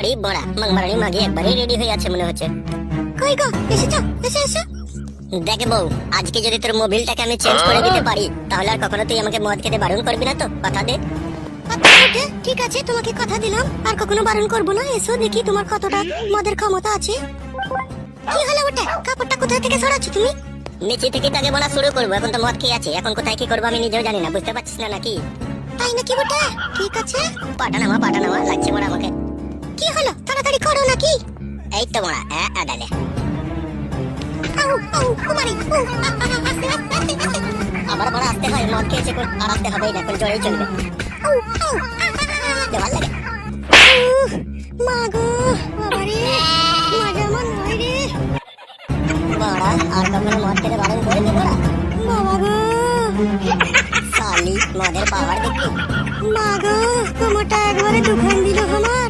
এই বড়া মাংমারানি মাগি একবারে রেডি হয়ে আছে মনে হচ্ছে। কই গো, এসেছো? এসো। দেখে বউ, আজকে যদি তোর মোবিলটাকে আমি চেঞ্জ করে দিতে পারি তাহলে আর কখনো তুই আমাকে মদ খেতে বারণ করবি না তো? কথা দে। ঠিক আছে, তোমাকে কথা দিলাম, আর কখনো বারণ করবো না। এসো দেখি তোমার কতটা মদের ক্ষমতা আছে। কি হলো ওটা? কাপড়টা কোথায় থেকে সরাচ্ছ তুমি? নিচে থেকে তাকে বলা শুরু করবো। এখন তো মদ খেয়ে আছে, এখন কোথায় কি করবো আমি নিজেও জানি না। বুঝতে পারছিস না নাকি? তাই নাকি বটে? ঠিক আছে, পাটানামা লাগছে বড় আমাকে। কি হলো, তাড়াতাড়ি করো নাকি? এই তো বড়া, আদালে আবার বড় আসতে হয়, মদ খেয়েছে কোন আর আসতে হবেই না, কোন জোরেই চলবে। ভালো লাগে মাগো, বাবারে মজা মন হয় রে বড়া। আর কখনো মদ খেতে বারণ করবি বড়া? বাবা গো, শালি মদের পাওয়ার দেখি। মাগো, কোমরটা একবারে দুখান দিল আমার।